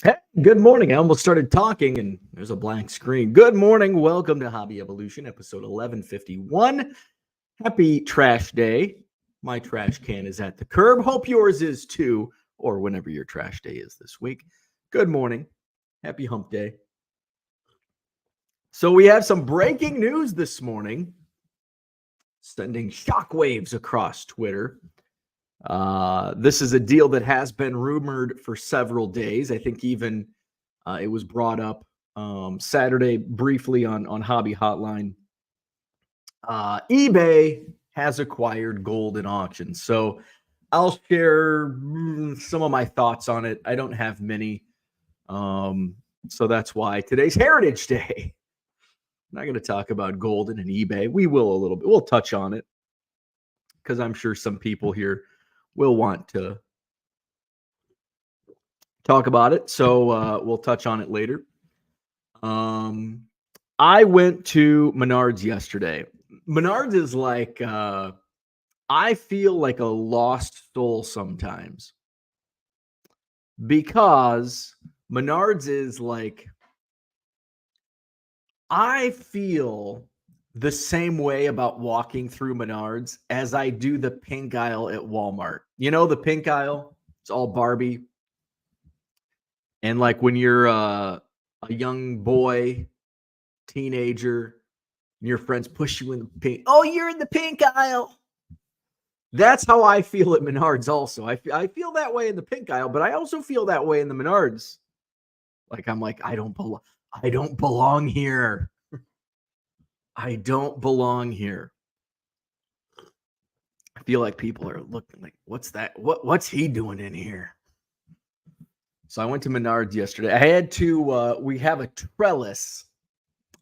Hey, good morning. I almost started talking and there's a blank screen. Good morning. Welcome to Hobby Evolution, episode 1151. Happy trash day. My trash can is at the curb. Hope yours is too, or whenever your trash day is this week. Good morning. Happy hump day. So we have some breaking news this morning, sending shockwaves across Twitter. This is a deal that has been rumored for several days. I think even it was brought up Saturday briefly on Hobby Hotline. eBay has acquired Goldin auctions. So I'll share some of my thoughts on it. I don't have many. So that's why today's Heritage Day. I'm not going to talk about Goldin and eBay. We will a little bit. We'll touch on it because I'm sure some people here will want to talk about it. So we'll touch on it later. I went to Menards yesterday. Menards is like, I feel like a lost soul sometimes because Menards is like, I feel the same way about walking through Menards as I do the pink aisle at Walmart. You know, the pink aisle, it's all Barbie. And like when you're a young boy, teenager, and your friends push you in the pink. Oh, you're in the pink aisle. That's how I feel at Menards also. I feel that way in the pink aisle, but I also feel that way in the Menards. Like I'm like, I don't belong here. I don't belong here. I feel like people are looking like, what's that? What's he doing in here? So I went to Menards yesterday. I had to we have a trellis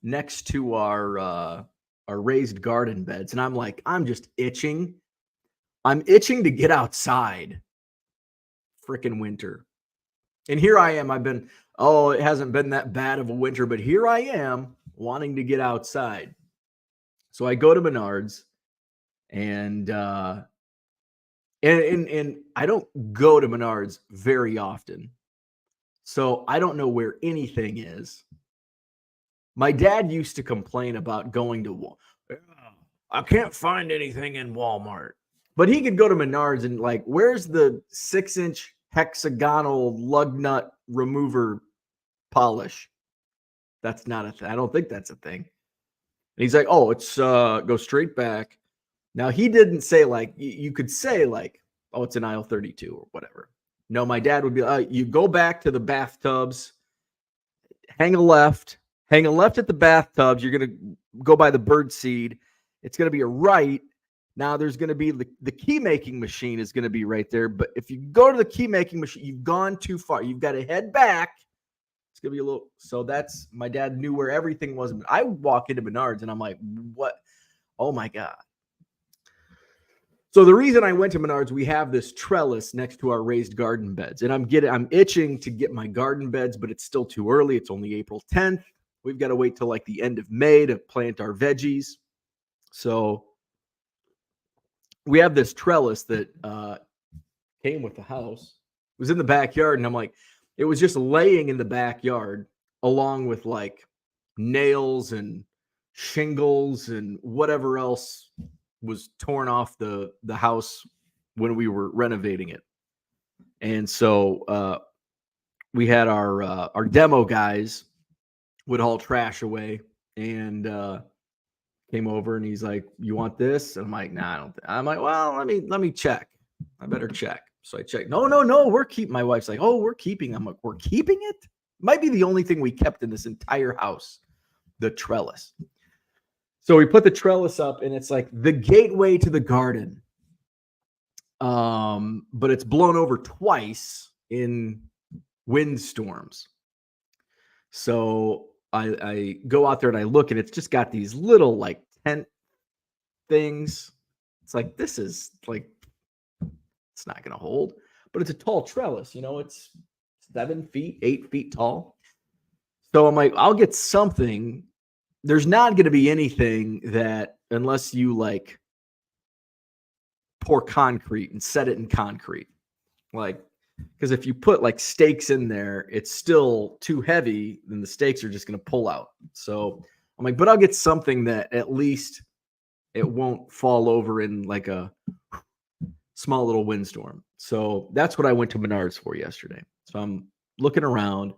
next to our raised garden beds. And I'm like, I'm just itching. I'm itching to get outside. Freaking winter. And here I am. it hasn't been that bad of a winter, but here I am wanting to get outside. So I go to Menards and I don't go to Menards very often. So I don't know where anything is. My dad used to complain about going to I can't find anything in Walmart. But he could go to Menards and like, where's the 6-inch hexagonal lug nut remover polish? That's not a thing. I don't think that's a thing. And he's like, oh, it's go straight back. Now he didn't say like, you could say like, oh, it's in aisle 32 or whatever. No, my dad would be you go back to the bathtubs, hang a left at the bathtubs. You're going to go by the bird seed. It's going to be a right. Now there's going to be the key making machine is going to be right there. But if you go to the key making machine, you've gone too far. You've got to head back. It's going to be a little. So that's my dad knew where everything was. I walk into Menards and I'm like, what? Oh my God. So the reason I went to Menards, we have this trellis next to our raised garden beds. And I'm itching to get my garden beds, but it's still too early. It's only April 10th. We've got to wait till like the end of May to plant our veggies. So we have this trellis that came with the house. It was in the backyard, and I'm like, it was just laying in the backyard along with like nails and shingles and whatever else was torn off the house when we were renovating it. And so we had our demo guys would haul trash away and came over and he's like, you want this? And I'm like, nah, I don't. I'm like, well, let me check. I better check. So I checked. No, we're keeping. My wife's like, oh, we're keeping. I'm like, we're keeping it? Might be the only thing we kept in this entire house, the trellis. So we put the trellis up and it's like the gateway to the garden. But it's blown over twice in windstorms. So I go out there and I look and it's just got these little like tent things. It's like, this is like, it's not going to hold, but it's a tall trellis, it's 7 feet, 8 feet tall. So I'm like, I'll get something. There's not going to be anything that, unless you pour concrete and set it in concrete, like Because if you put like steaks in there, it's still too heavy, then the steaks are just going to pull out. So I'm like, but I'll get something that at least it won't fall over in like a small little windstorm. So that's what I went to Menards for yesterday. So I'm looking around.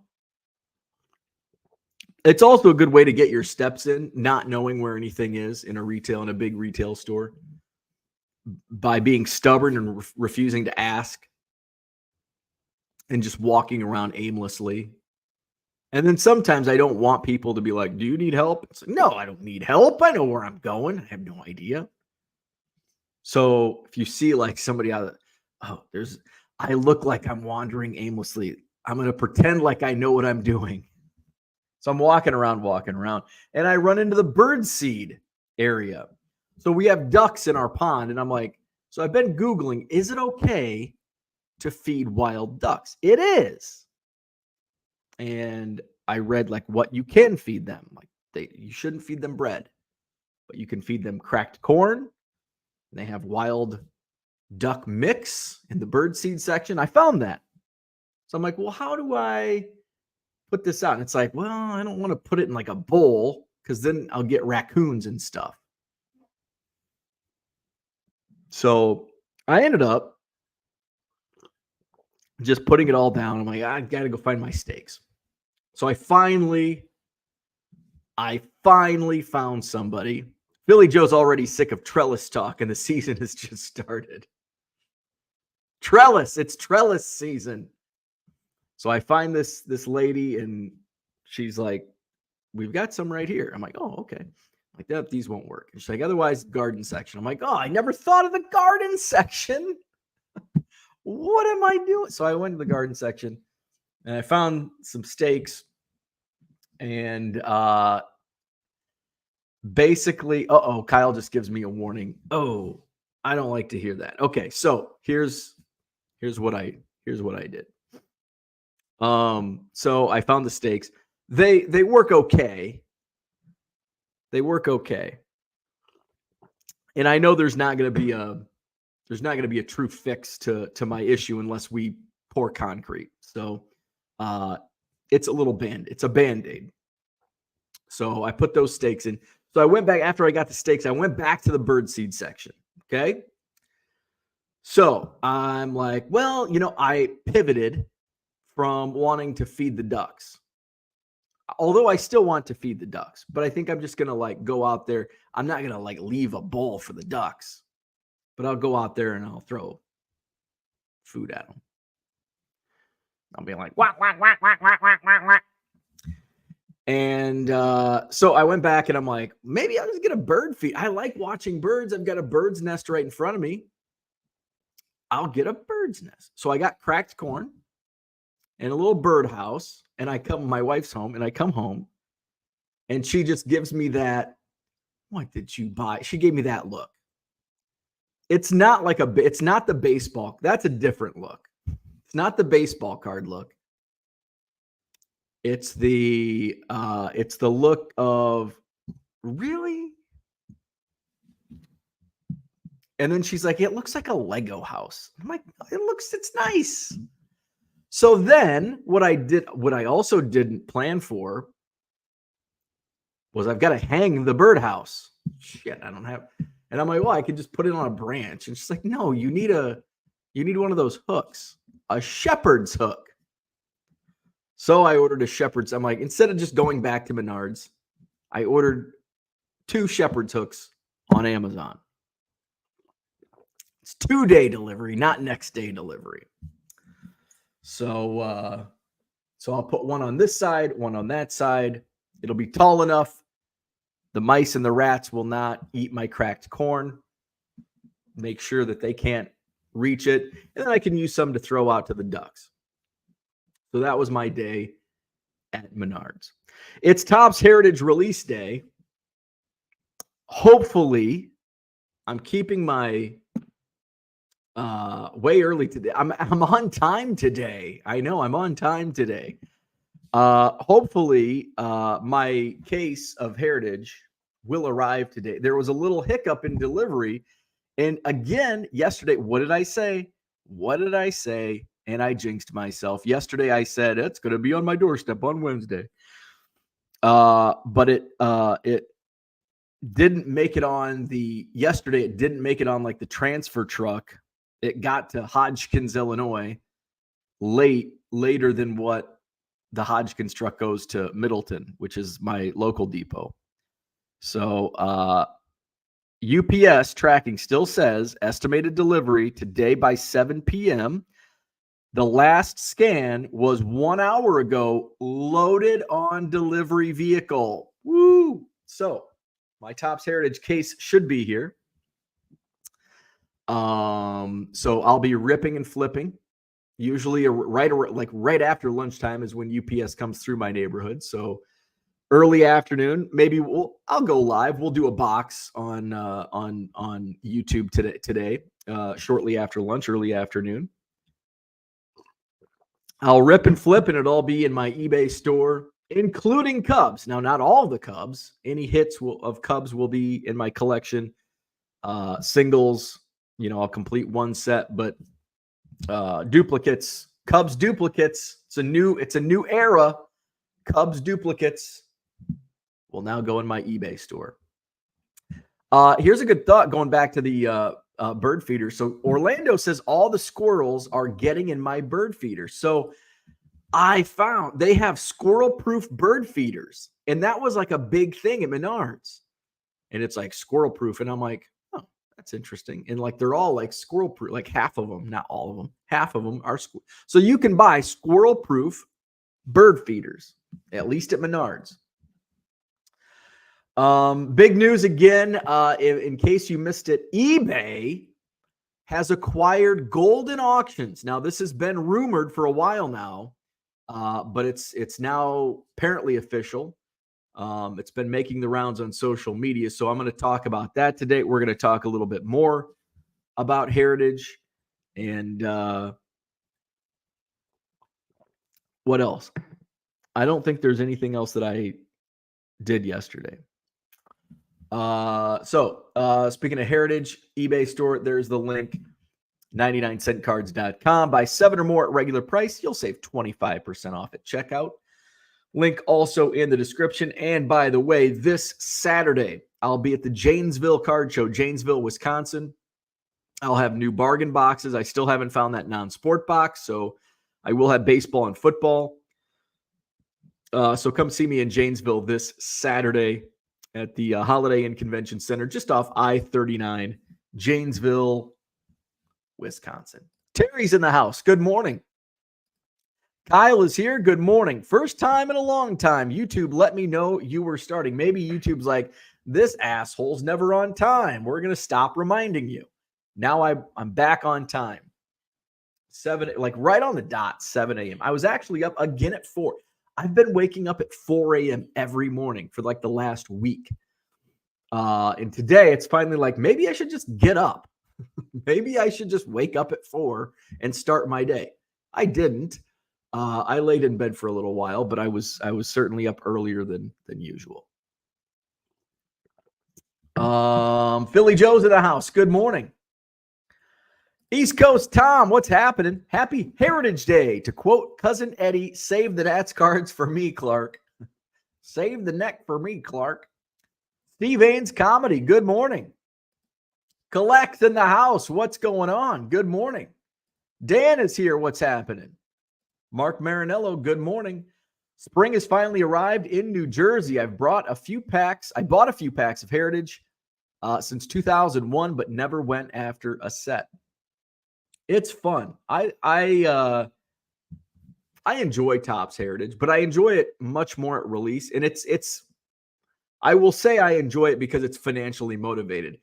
It's also a good way to get your steps in, not knowing where anything is in a big retail store, by being stubborn and refusing to ask and just walking around aimlessly. And then sometimes I don't want people to be like, do you need help? It's like, no, I don't need help. I know where I'm going. I have no idea. So if you see like somebody I look like I'm wandering aimlessly. I'm going to pretend like I know what I'm doing. So I'm walking around, and I run into the bird seed area. So we have ducks in our pond, and I'm like, so I've been Googling, is it okay to feed wild ducks? It is. And I read like what you can feed them. Like you shouldn't feed them bread, but you can feed them cracked corn. They have wild duck mix in the bird seed section. I found that. So I'm like, well, how do I put this out? And it's like, well, I don't want to put it in like a bowl because then I'll get raccoons and stuff. So I ended up just putting it all down. I'm like, I got to go find my steaks. So I finally found somebody. Billy Joe's already sick of trellis talk, and the season has just started. It's trellis season. So I find this lady, and she's like, we've got some right here. I'm like, oh, okay. I'm like, that these won't work. And she's like, otherwise, garden section. I'm like, oh, I never thought of the garden section. What am I doing? So I went to the garden section, and I found some steaks, and basically, Kyle just gives me a warning. Oh, I don't like to hear that. Okay, so here's what I did. So I found the steaks. They work okay. They work okay. And I know there's not going to be a true fix to my issue unless we pour concrete. So it's a little it's a Band-Aid. So I put those steaks in. So I went back after I got the steaks. I went back to the birdseed section. Okay. So I'm like, well, I pivoted from wanting to feed the ducks. Although I still want to feed the ducks, but I think I'm just going to like go out there. I'm not going to like leave a bowl for the ducks, but I'll go out there and I'll throw food at them. I'll be like, whack, whack, whack, whack, whack, whack, whack, whack. And so I went back and I'm like, maybe I'll just get a bird feed. I like watching birds. I've got a bird's nest right in front of me. I'll get a bird's nest. So I got cracked corn and a little birdhouse. And my wife's home, and I come home, and she just gives me that, what did you buy? She gave me that look. It's not it's not the baseball. That's a different look. It's not the baseball card look. It's the look of, really? And then she's like, it looks like a Lego house. I'm like, it's nice. So then what I also didn't plan for was I've got to hang the birdhouse. Shit, I don't have. And I'm like, well, I could just put it on a branch. And she's like, no, you need one of those hooks, a shepherd's hook. So I ordered a shepherd's. I'm like, instead of just going back to Menards, I ordered 2 shepherd's hooks on Amazon. It's 2-day delivery, not next day delivery. So I'll put one on this side, one on that side. It'll be tall enough. The mice and the rats will not eat my cracked corn. Make sure that they can't reach it. And then I can use some to throw out to the ducks. So that was my day at Menards. It's Topps Heritage Release Day. Hopefully, I'm keeping my way early today. I'm on time today. I know I'm on time today. Hopefully, my case of Heritage will arrive today. There was a little hiccup in delivery. And again, yesterday, what did I say? and I jinxed myself. Yesterday I said it's going to be on my doorstep on Wednesday. But it didn't make it on yesterday. It didn't make it on like the transfer truck. It got to Hodgkins, Illinois later than what the Hodgkins truck goes to Middleton, which is my local depot. So UPS tracking still says estimated delivery today by 7 p.m. The last scan was 1 hour ago, loaded on delivery vehicle. Woo! So my Topps Heritage case should be here. So I'll be ripping and flipping. Usually right after lunchtime is when UPS comes through my neighborhood. So early afternoon, maybe I'll go live. We'll do a box on YouTube today, shortly after lunch, early afternoon. I'll rip and flip, and it'll all be in my eBay store, including Cubs. Now, not all the Cubs. Any hits of Cubs will be in my collection. Singles, I'll complete one set, but duplicates, Cubs duplicates. It's a new era. Cubs duplicates will now go in my eBay store. Here's a good thought going back to the bird feeder. So Orlando says all the squirrels are getting in my bird feeder. So I found they have squirrel-proof bird feeders, and that was like a big thing at Menards. And it's like squirrel-proof, and I'm like, oh, that's interesting. And like they're all like squirrel-proof, like half of them, not all of them, half of them are squirrel. So you can buy squirrel-proof bird feeders, at least at Menards. Big news again, in case you missed it, eBay has acquired Goldin Auctions. Now, this has been rumored for a while now, but it's now apparently official. It's been making the rounds on social media, so I'm going to talk about that today. We're going to talk a little bit more about Heritage and what else? I don't think there's anything else that I did yesterday. Speaking of Heritage, eBay store, there's the link, 99centcards.com. Buy 7 or more at regular price. You'll save 25% off at checkout. Link also in the description. And by the way, this Saturday, I'll be at the Janesville Card Show, Janesville, Wisconsin. I'll have new bargain boxes. I still haven't found that non-sport box, so I will have baseball and football. So come see me in Janesville this Saturday at the Holiday Inn Convention Center, just off I-39, Janesville, Wisconsin. Terry's in the house. Good morning. Kyle is here. Good morning. First time in a long time. YouTube let me know you were starting. Maybe YouTube's like, this asshole's never on time. We're going to stop reminding you. Now I'm back on time. 7, like right on the dot, 7 a.m. I was actually up again at 4. I've been waking up at 4 a.m. every morning for like the last week. And today it's finally like, maybe I should just get up. Maybe I should just wake up at 4 and start my day. I didn't. I laid in bed for a little while, but I was certainly up earlier than usual. Philly Joe's in the house. Good morning. East Coast Tom, what's happening? Happy Heritage Day. To quote Cousin Eddie, save the Nats cards for me, Clark. Save the neck for me, Clark. Steve Ains Comedy, good morning. Collect in the house, what's going on? Good morning. Dan is here, what's happening? Mark Marinello, good morning. Spring has finally arrived in New Jersey. I bought a few packs of Heritage since 2001, but never went after a set. It's fun. I enjoy Topps Heritage, but I enjoy it much more at release. And I will say I enjoy it because it's financially motivated.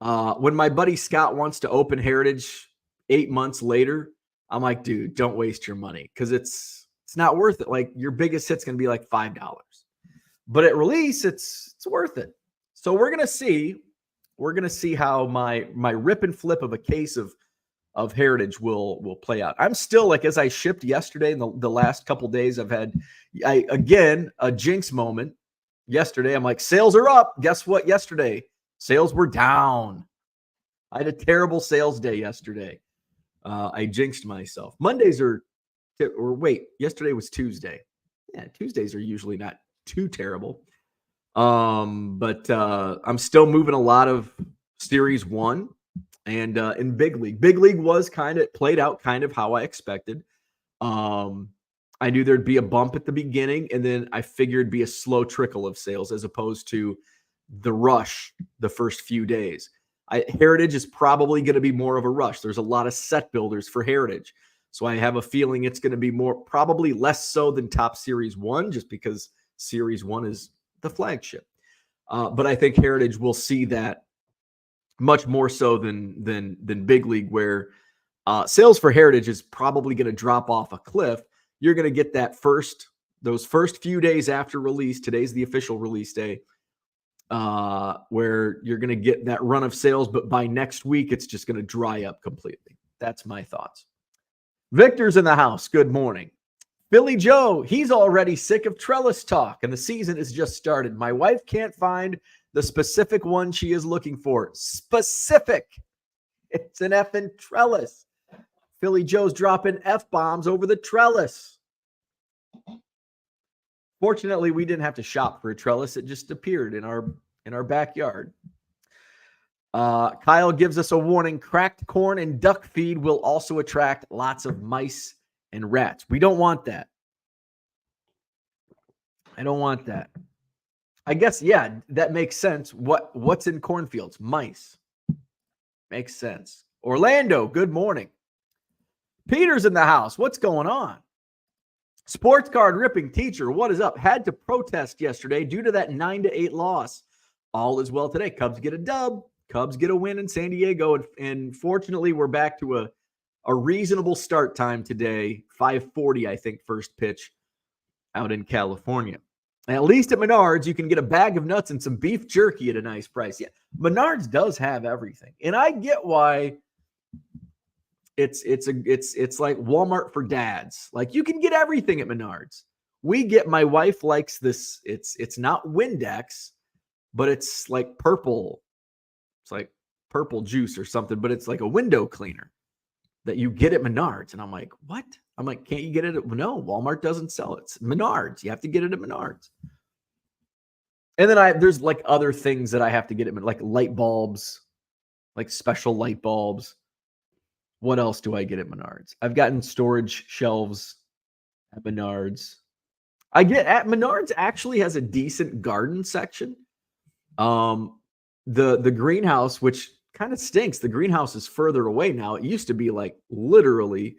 When my buddy Scott wants to open Heritage 8 months later, I'm like, dude, don't waste your money because it's not worth it. Like your biggest hit's going to be like $5, but at release, it's worth it. So we're gonna see how my rip and flip of a case of Heritage will play out. I'm still like, as I shipped yesterday and the last couple days I've had, again, a jinx moment yesterday. I'm like, sales are up. Guess what? Yesterday, sales were down. I had a terrible sales day yesterday. I jinxed myself. Mondays are, or wait, yesterday was Tuesday. Yeah, Tuesdays are usually not too terrible. But I'm still moving a lot of Series 1 and in Big League. Big League was played out kind of how I expected. I knew there'd be a bump at the beginning, and then I figured it'd be a slow trickle of sales as opposed to the rush the first few days. Heritage is probably going to be more of a rush. There's a lot of set builders for Heritage. So I have a feeling it's going to be probably less so than Top Series 1, just because Series 1 is the flagship. But I think Heritage will see that much more so than Big League, where sales for Heritage is probably going to drop off a cliff. You're going to get those first few days after release. Today's the official release day, where you're going to get that run of sales, but by next week, it's just going to dry up completely. That's my thoughts. Victor's in the house. Good morning. Billy Joe, he's already sick of trellis talk, and the season has just started. My wife can't find the specific one she is looking for. Specific. It's an effing trellis. Philly Joe's dropping F-bombs over the trellis. Fortunately, we didn't have to shop for a trellis. It just appeared in our backyard. Kyle gives us a warning. Cracked corn and duck feed will also attract lots of mice and rats. We don't want that. I don't want that. I guess, yeah, that makes sense. What's in cornfields? Mice. Makes sense. Orlando, good morning. Peter's in the house. What's going on? Sports card ripping teacher, what is up? Had to protest yesterday due to that 9-8 loss. All is well today. Cubs get a dub. Cubs get a win in San Diego. And fortunately, we're back to a reasonable start time today. 5:40, I think, first pitch out in California. At least at Menards, you can get a bag of nuts and some beef jerky at a nice price. Yeah, Menards does have everything. And I get why it's like Walmart for dads. Like, you can get everything at Menards. My wife likes this. It's not Windex, but it's like purple. It's like purple juice or something, but it's like a window cleaner that you get at Menards. And I'm like, what? I'm like, can't you get it? No, Walmart doesn't sell it. It's Menards. You have to get it at Menards. And then there's like other things that I have to get at, like light bulbs, like special light bulbs. What else do I get at Menards? I've gotten storage shelves at Menards. Menards actually has a decent garden section. The greenhouse, which kind of stinks. The greenhouse is further away now. It used to be like literally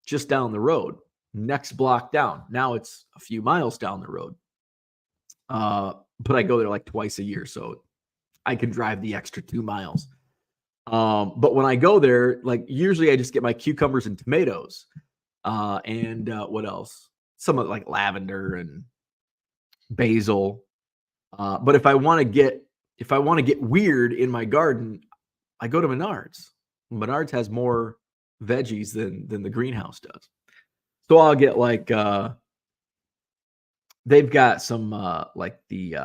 just down the road, next block down. Now it's a few miles down the road. But I go there like twice a year, so I can drive the extra 2 miles. But when I go there, like usually I just get my cucumbers and tomatoes, and what else? Some of like lavender and basil. But if I want to get weird in my garden, I go to Menards. Menards has more veggies than the greenhouse does. So I'll get like they've got some like the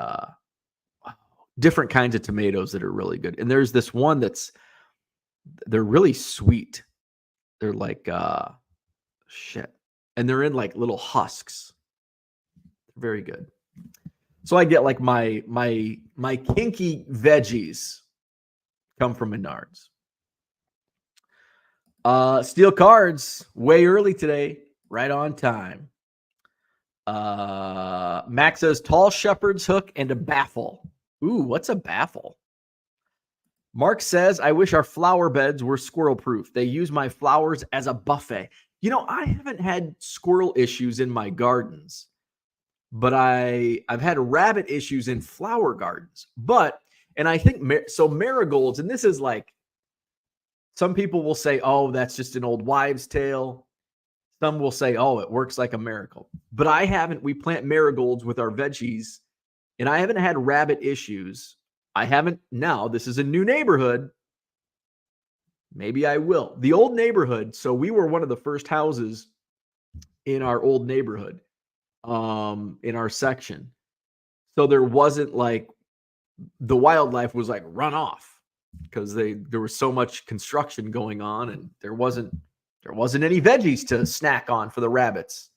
different kinds of tomatoes that are really good. And there's this one they're really sweet. They're like shit. And they're in like little husks. Very good. So I get like my kinky veggies come from Menards. Steel cards way early today, right on time. Max says tall shepherd's hook and a baffle. Ooh, what's a baffle? Mark says, I wish our flower beds were squirrel proof. They use my flowers as a buffet. You know, I haven't had squirrel issues in my gardens, but I've had rabbit issues in flower gardens. And I think marigolds, and this is like, some people will say, oh, that's just an old wives' tale. Some will say, oh, it works like a miracle. But we plant marigolds with our veggies, and I haven't had rabbit issues. Now, this is a new neighborhood. Maybe I will. The old neighborhood, so we were one of the first houses in our old neighborhood, in our section. So there wasn't like, the wildlife was like run off. because there was so much construction going on, and there wasn't any veggies to snack on for the rabbits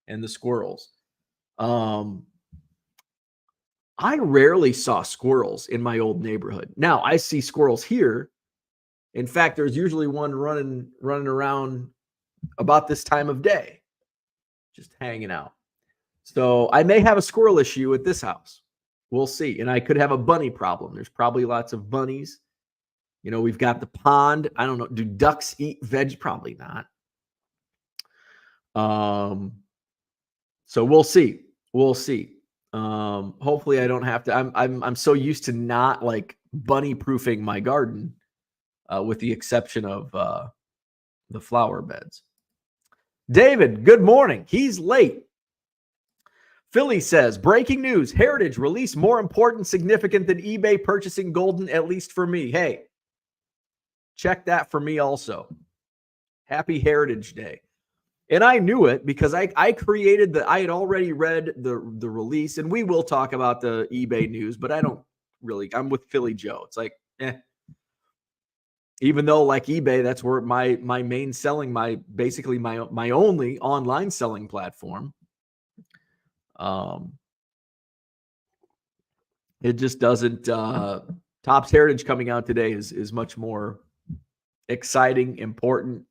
and the squirrels. I rarely saw squirrels in my old neighborhood. Now I see squirrels here. In fact, there's usually one running around about this time of day, just hanging out. So I may have a squirrel issue at this house. We'll see. And I could have a bunny problem. There's probably lots of bunnies. You know, we've got the pond. I don't know. Do ducks eat veg? Probably not. So we'll see. We'll see. Hopefully I don't have to. I'm so used to not like bunny proofing my garden, with the exception of the flower beds. David, good morning. He's late. Philly says, breaking news, Heritage release more important, significant than eBay purchasing Goldin, at least for me. Hey, check that for me also. Happy Heritage Day. And I knew it because I had already read the release, and we will talk about the eBay news, but I'm with Philly Joe. It's like, even though like eBay, that's where my main selling, basically my only online selling platform. It just doesn't, Topps Heritage coming out today is much more exciting, important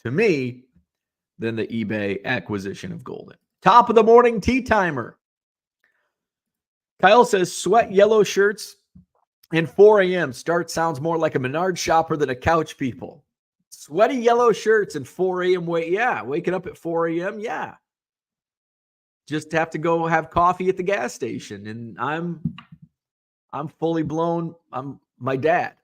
to me than the eBay acquisition of Goldin. Top of the morning tea timer. Kyle says, sweat yellow shirts and 4 a.m. start sounds more like a Menards shopper than a couch people. Sweaty yellow shirts and 4 a.m. Waking up at 4 a.m. Yeah. Just have to go have coffee at the gas station, and I'm fully blown. I'm my dad.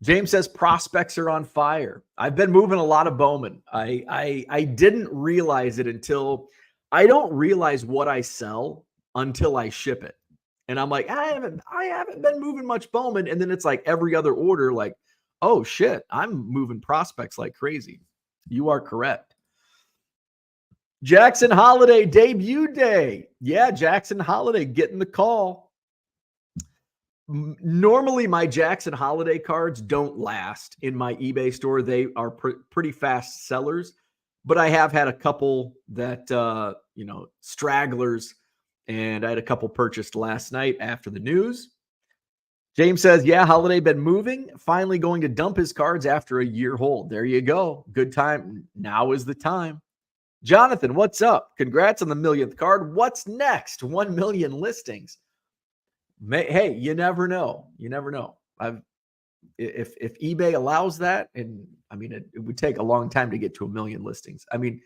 James says prospects are on fire. I've been moving a lot of Bowman. I didn't realize it until I don't realize what I sell until I ship it. And I'm like, I haven't been moving much Bowman. And then it's like every other order, like, oh shit, I'm moving prospects like crazy. You are correct. Jackson Holiday debut day. Yeah, Jackson Holiday getting the call. Normally, my Jackson Holiday cards don't last in my eBay store. They are pretty fast sellers, but I have had a couple that, stragglers, and I had a couple purchased last night after the news. James says, yeah, Holiday been moving, finally going to dump his cards after a year hold. There you go. Good time. Now is the time. Jonathan, what's up? Congrats on the millionth card. What's next? 1 million listings. Hey, you never know. You never know. If eBay allows that, and I mean, it would take a long time to get to 1 million listings. I mean,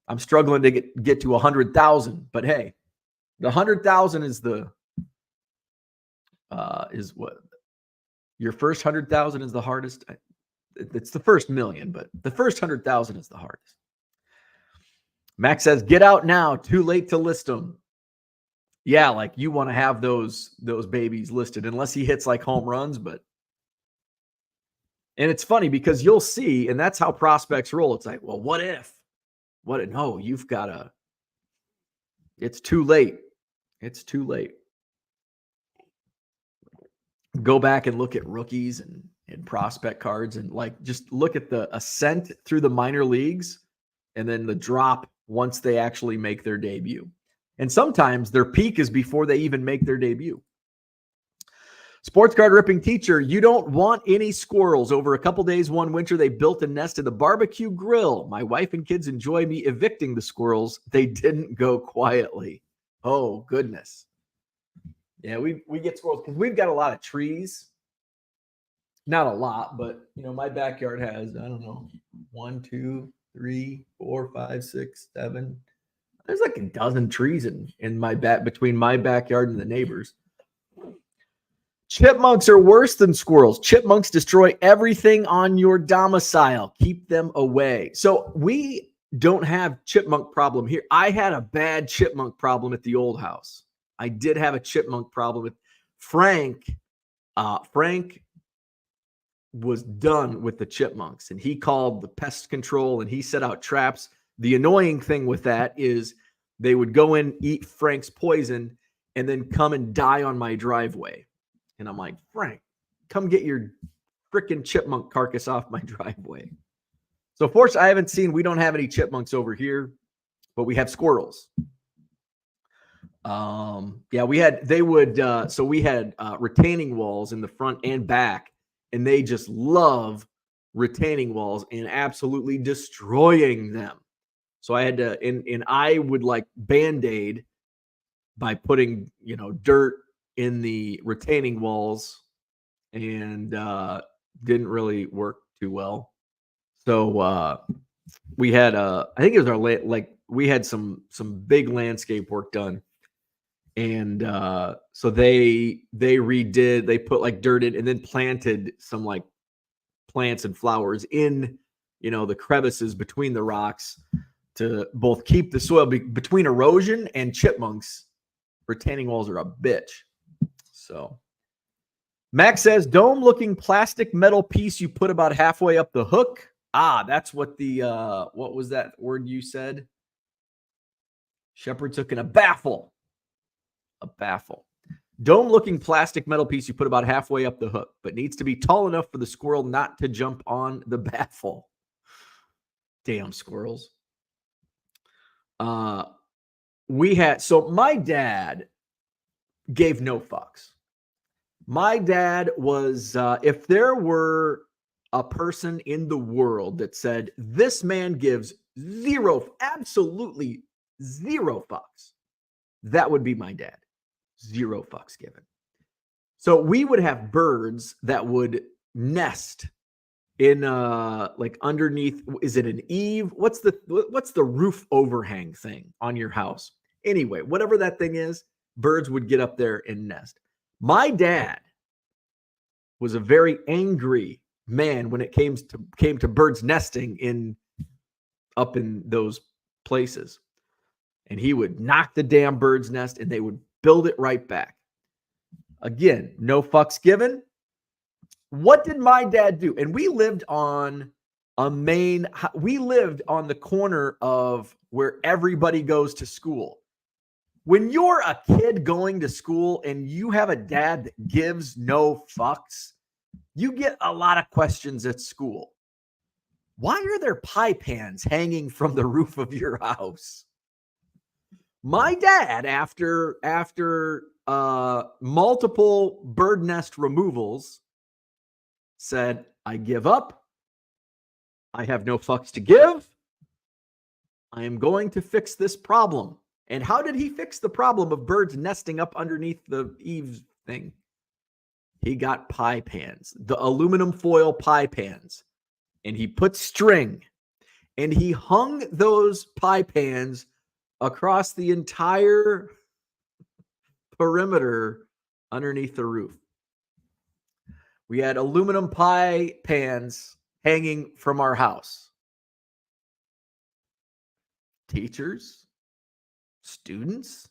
I'm struggling to get to 100,000, but hey, the 100,000 is is what your first 100,000 is the hardest. It's the first million, but the first 100,000 is the hardest. Max says, get out now. Too late to list them. Yeah, like you want to have those babies listed unless he hits like home runs. And it's funny because you'll see, and that's how prospects roll. It's like, well, what if? No, you've got to. It's too late. It's too late. Go back and look at rookies and prospect cards and like just look at the ascent through the minor leagues and then the drop once they actually make their debut. And sometimes their peak is before they even make their debut. Sports card ripping teacher, you don't want any squirrels. Over a couple days one winter, they built a nest in the barbecue grill. My wife and kids enjoy me evicting the squirrels. They didn't go quietly. Oh, goodness. Yeah, we get squirrels because we've got a lot of trees. Not a lot, but, my backyard has, I don't know, 1, 2, 3, 4, 5, 6, 7. There's like a dozen trees in my between my backyard and the neighbors. Chipmunks are worse than squirrels. Chipmunks destroy everything on your domicile. Keep them away. So we don't have chipmunk problem here. I had a bad chipmunk problem at the old house. I did have a chipmunk problem with Frank. Frank was done with the chipmunks, and he called the pest control and he set out traps. The annoying thing with that is they would go in, eat Frank's poison, and then come and die on my driveway. And I'm like, Frank, come get your freaking chipmunk carcass off my driveway. So fortunately, we don't have any chipmunks over here, but we have squirrels. Yeah, we had retaining walls in the front and back, and they just love retaining walls and absolutely destroying them. So I had to, and I would like Band-Aid by putting, dirt in the retaining walls, and didn't really work too well. So we had I think it was we had some big landscape work done. And so they put like dirt in and then planted some like plants and flowers in, the crevices between the rocks to both keep the soil between erosion and chipmunks. Retaining walls are a bitch. So Max says, dome looking plastic metal piece you put about halfway up the hook. That's what what was that word you said? Shepherd's hook and a baffle. A baffle. Dome-looking plastic metal piece you put about halfway up the hook, but needs to be tall enough for the squirrel not to jump on the baffle. Damn squirrels. So my dad gave no fucks. My dad was, if there were a person in the world that said, this man gives absolutely zero fucks, that would be my dad. Zero fucks given. So we would have birds that would nest in like underneath. Is it an eave? What's the roof overhang thing on your house? Anyway, whatever that thing is, birds would get up there and nest. My dad was a very angry man when it came to birds nesting up in those places. And he would knock the damn bird's nest and they would build it right back. Again, no fucks given. What did my dad do? And we lived on the corner of where everybody goes to school. When you're a kid going to school and you have a dad that gives no fucks, you get a lot of questions at school. Why are there pie pans hanging from the roof of your house? My dad, after multiple bird nest removals, said, I give up. I have no fucks to give. I am going to fix this problem. And how did he fix the problem of birds nesting up underneath the eaves thing? He got pie pans, the aluminum foil pie pans, and he put string, and he hung those pie pans across the entire perimeter underneath the roof. We had aluminum pie pans hanging from our house. Teachers, students,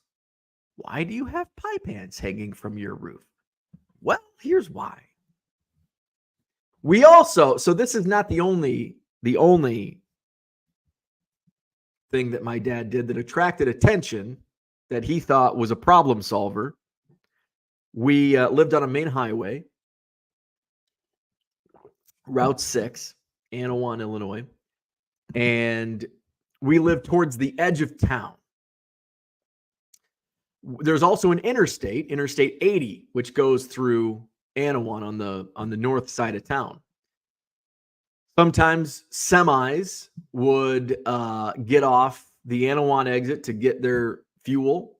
why do you have pie pans hanging from your roof? Well, here's why. So this is not the only thing that my dad did that attracted attention that he thought was a problem solver. We lived on a main highway, Route 6, Anawan, Illinois, and we lived towards the edge of town. There's also an Interstate 80, which goes through Anawan on the north side of town. Sometimes semis would get off the Anawan exit to get their fuel,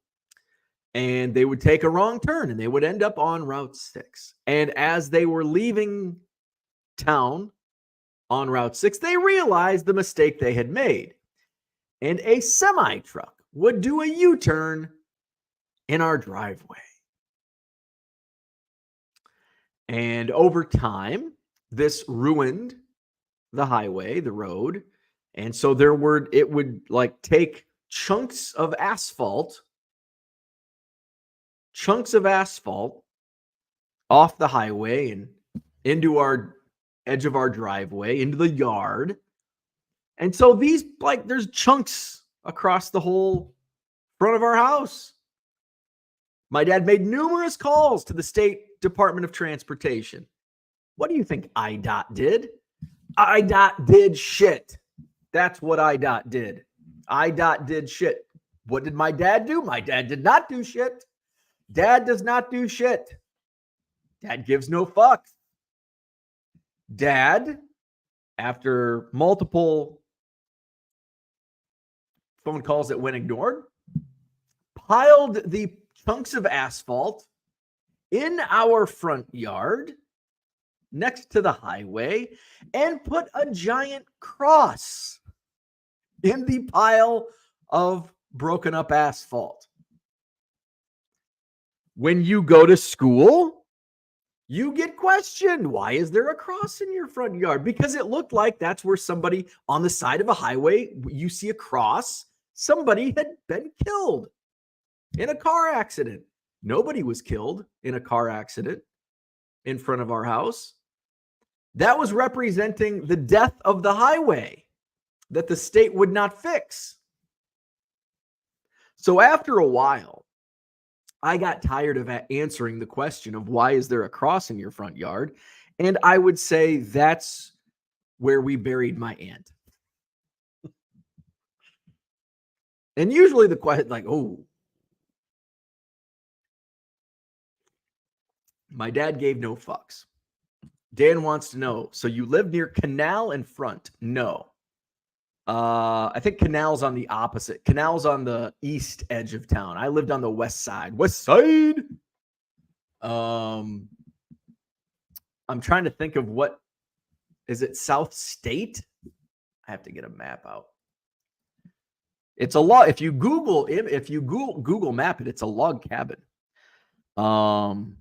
and they would take a wrong turn, and they would end up on Route 6. And as they were leaving town on Route 6, they realized the mistake they had made. And a semi-truck would do a U-turn in our driveway. And over time, this ruined the highway, the road. And so it would like take chunks of asphalt off the highway and into our edge of our driveway, into the yard. And so there's chunks across the whole front of our house. My dad made numerous calls to the State Department of Transportation. What do you think IDOT did? IDOT did shit. That's what IDOT did. IDOT did shit. What did my dad do? My dad did not do shit. Dad does not do shit. Dad gives no fucks. Dad, after multiple phone calls that went ignored, piled the chunks of asphalt in our front yard next to the highway and put a giant cross in the pile of broken up asphalt. When you go to school, you get questioned. Why is there a cross in your front yard? Because it looked like that's where somebody on the side of a highway, you see a cross, somebody had been killed in a car accident. Nobody was killed in a car accident in front of our house. That was representing the death of the highway that the state would not fix. So after a while, I got tired of answering the question of why is there a cross in your front yard? And I would say that's where we buried my aunt. And usually the question, like, oh, my dad gave no fucks. Dan wants to know, so you live near Canal and Front? No. I think Canal's on the opposite. Canal's on the east edge of town. I lived on the west side. West side. I'm trying to think of what is it, South State? I have to get a map out. It's a log. If you Google map it, it's a log cabin. Anawan,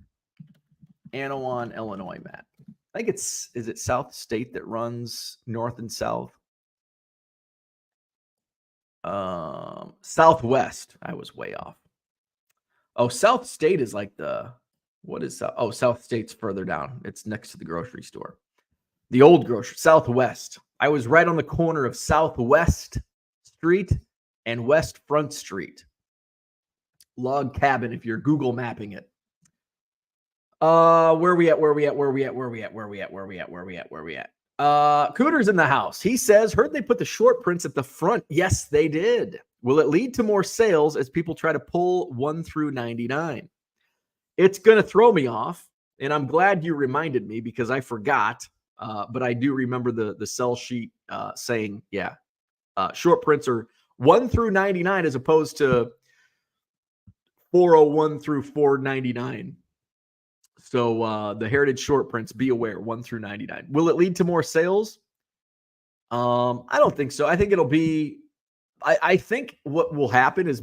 Illinois map. I think is it South State that runs north and south? Southwest. I was way off. Oh, South State is like South State's further down. It's next to the grocery store. The old grocery, Southwest. I was right on the corner of Southwest Street and West Front Street. Log cabin if you're Google mapping it. Where we at? Cooter's in the house. He says, heard they put the short prints at the front. Yes, they did. Will it lead to more sales as people try to pull 1 through 99? It's going to throw me off. And I'm glad you reminded me because I forgot. But I do remember the sell sheet saying, short prints are 1 through 99 as opposed to 401 through 499. So the Heritage short prints, be aware, 1 through 99. Will it lead to more sales? I don't think so. I think it'll be, I think what will happen is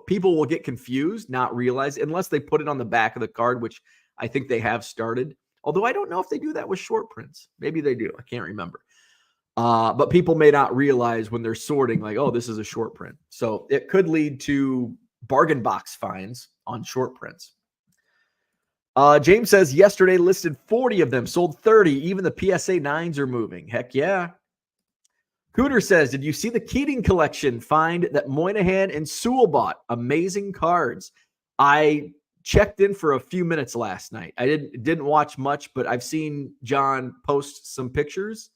people will get confused, not realize, unless they put it on the back of the card, which I think they have started. Although I don't know if they do that with short prints. Maybe they do. I can't remember. But people may not realize when they're sorting, like, oh, this is a short print. So it could lead to bargain box finds on short prints. James says yesterday listed 40 of them, sold 30. Even the PSA 9s are moving. Heck yeah. Cooter says, did you see the Keating collection find that Moynihan and Sewell bought? Amazing cards. I checked in for a few minutes last night. I didn't watch much, but I've seen John post some pictures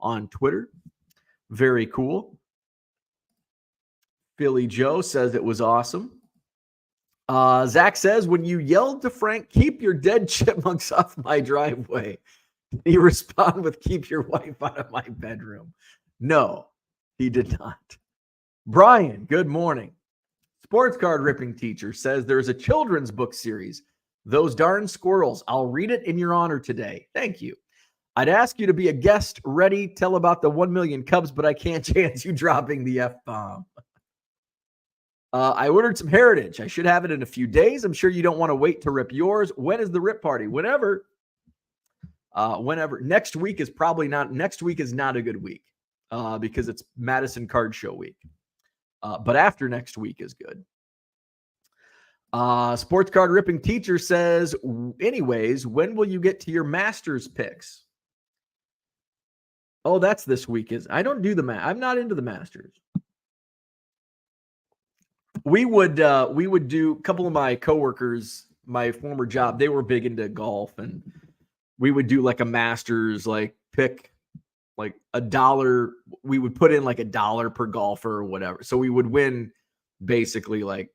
on Twitter. Very cool. Philly Joe says it was awesome. Zach says, when you yelled to Frank, keep your dead chipmunks off my driveway, did he respond with, keep your wife out of my bedroom? No, he did not. Brian, good morning. Sports card ripping teacher says there's a children's book series, Those Darn Squirrels. I'll read it in your honor today. Thank you. I'd ask you to be a guest ready, tell about the 1 million Cubs, but I can't chance you dropping the F-bomb. I ordered some Heritage. I should have it in a few days. I'm sure you don't want to wait to rip yours. When is the rip party? Whenever. Next week is probably not. Next week is not a good week because it's Madison Card Show week. But after next week is good. Sports card ripping teacher says, anyways, when will you get to your Masters picks? Oh, that's this week. I don't do the I'm not into the Masters. we would do a couple of my coworkers, my former job, they were big into golf, and we would do like a Masters, like pick like $1. We would put in like $1 per golfer or whatever. So we would win basically like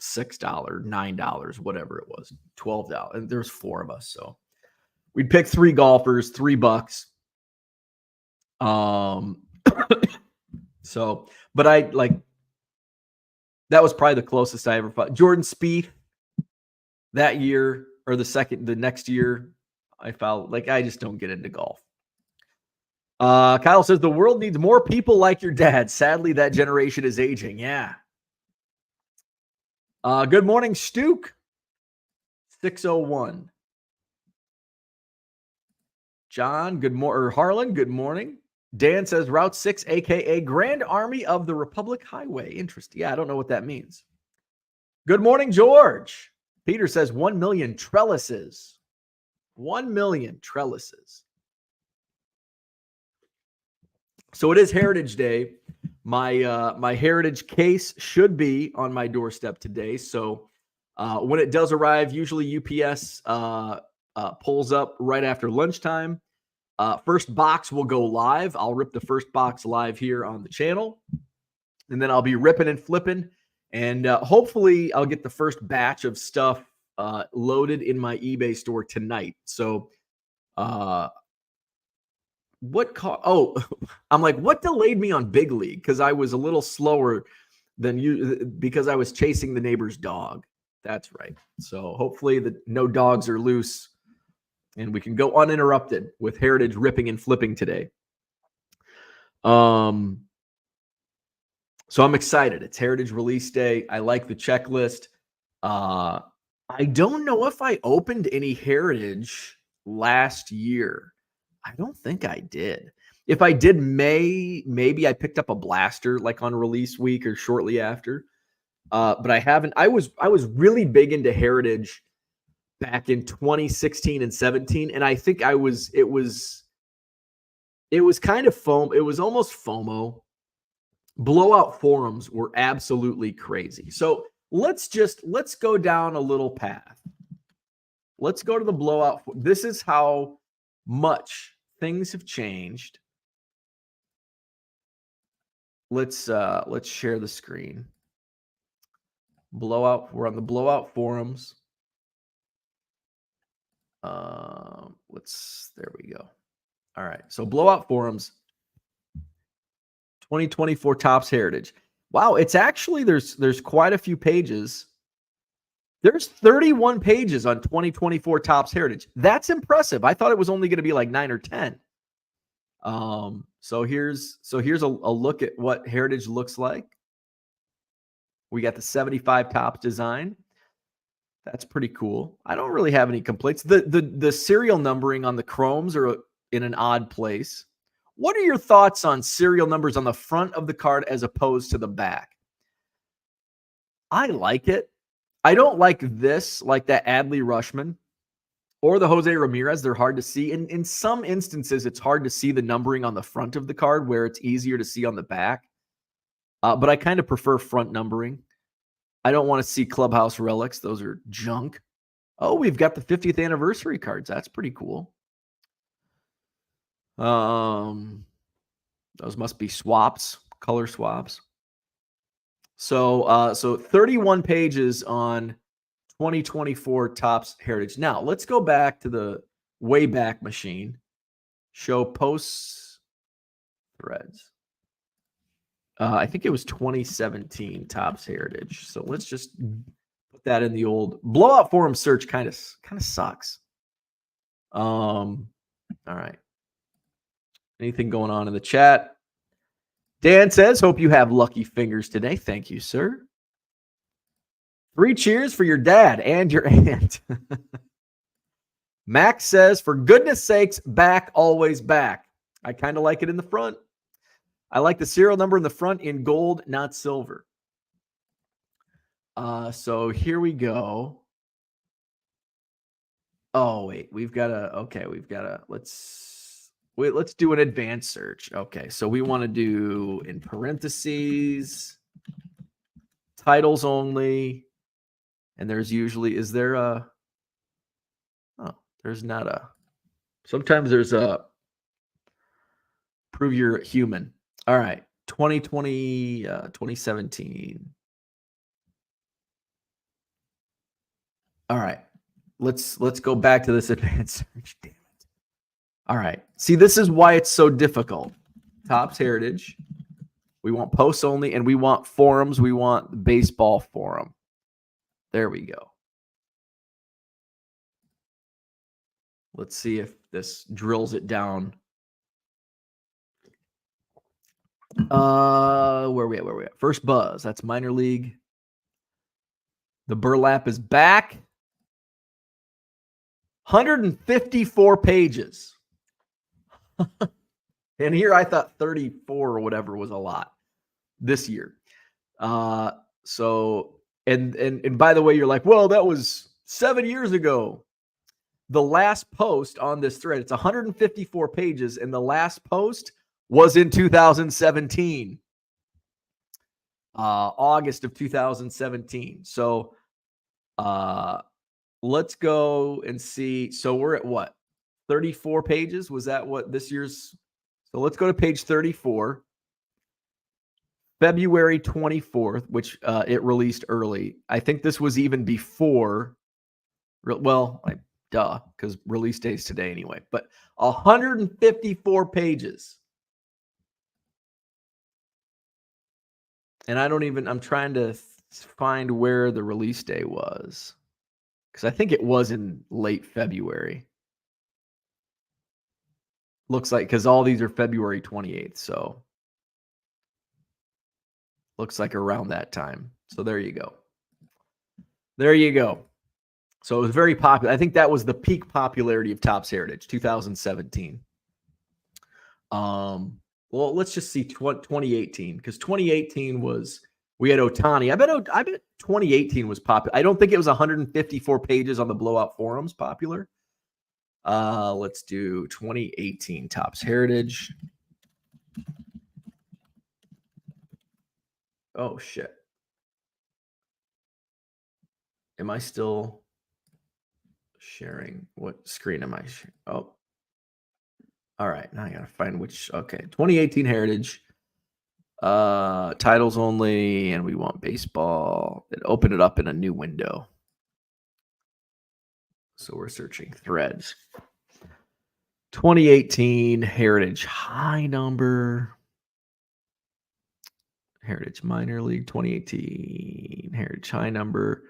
$6, $9, whatever it was, $12. And there's 4 of us. So we'd pick 3 golfers, $3. So, but I like, that was probably the closest I ever fought. Jordan Spieth that year, or the next year, I felt like I just don't get into golf. Kyle says the world needs more people like your dad. Sadly, that generation is aging. Yeah. Good morning, Stuke. 601. John, good morning. Harlan, good morning. Dan says Route 6, aka Grand Army of the Republic Highway. Interesting. Yeah, I don't know what that means. Good morning, George. Peter says 1 million trellises. 1 million trellises. So it is Heritage Day. My Heritage case should be on my doorstep today. So when it does arrive, usually UPS pulls up right after lunchtime. First box will go live. I'll rip the first box live here on the channel. And then I'll be ripping and flipping. And hopefully I'll get the first batch of stuff loaded in my eBay store tonight. So I'm like, what delayed me on Big League? Because I was a little slower than you because I was chasing the neighbor's dog. That's right. So hopefully no dogs are loose and we can go uninterrupted with Heritage ripping and flipping today. So I'm excited. It's Heritage Release Day. I like the checklist. I don't know if I opened any Heritage last year. I don't think I did. If I did, maybe I picked up a blaster like on release week or shortly after. But I haven't. I was really big into Heritage back in 2016 and 17, and I think it was kind of foam. It was almost FOMO. Blowout forums were absolutely crazy. So let's go down a little path. Let's go to the blowout. This is how much things have changed. Let's share the screen. Blowout. We're on the blowout forums. There we go. All right. So blowout forums. 2024 Topps Heritage. Wow, it's actually there's quite a few pages. There's 31 pages on 2024 Topps Heritage. That's impressive. I thought it was only going to be like 9 or 10. So here's a look at what Heritage looks like. We got the 75 Topps design. That's pretty cool. I don't really have any complaints. The serial numbering on the chromes are in an odd place. What are your thoughts on serial numbers on the front of the card as opposed to the back? I like it. I don't like this, like that Adley Rushman or the Jose Ramirez. They're hard to see. In some instances, it's hard to see the numbering on the front of the card where it's easier to see on the back. But I kind of prefer front numbering. I don't want to see clubhouse relics. Those are junk. Oh, we've got the 50th anniversary cards. That's pretty cool. Those must be swaps, color swaps. So 31 pages on 2024 Topps Heritage. Now let's go back to the Wayback Machine. Show posts threads. I think it was 2017 Topps Heritage. So let's just put that in the old blowout forum search. Kind of sucks. All right. Anything going on in the chat? Dan says, hope you have lucky fingers today. Thank you, sir. 3 cheers for your dad and your aunt. Max says, for goodness sakes, back, always back. I kind of like it in the front. I like the serial number in the front in gold, not silver. So here we go. Oh, wait, let's do an advanced search. Okay, so we want to do in parentheses Titles only. And there's usually, is there a, oh, there's not a, sometimes there's a, prove you're human. All right. 2020, 2017. All right. Let's go back to this advanced search. Damn it. All right. See, this is why it's so difficult. Topps Heritage. We want posts only, and we want forums. We want the baseball forum. There we go. Let's see if this drills it down. Where are we at? First buzz. That's minor league. The burlap is back. 154 pages. And here I thought 34 or whatever was a lot this year. So and by the way, you're like, well, that was 7 years ago. The last post on this thread, it's 154 pages, and the last post was in 2017. August of 2017. So let's go and see. So we're at what? 34 pages? Was that what this year's? So let's go to page 34. February 24th, which it released early. I think this was even before. Well, duh, because release day is today anyway. But 154 pages. And I'm trying to find where the release day was. Because I think it was in late February. Looks like, because all these are February 28th. So looks like around that time. So there you go. There you go. So it was very popular. I think that was the peak popularity of Topps Heritage, 2017. Well, let's just see 2018, because 2018 was, we had Ohtani. I bet 2018 was popular. I don't think it was 154 pages on the blowout forums popular. Let's do 2018 Topps Heritage. Oh shit. Am I still sharing? What screen am I sharing? Oh. All right, now I gotta find which. Okay, 2018 Heritage. Titles only, and we want baseball. And open it up in a new window. So we're searching threads. 2018 Heritage high number. Heritage minor league 2018 Heritage high number.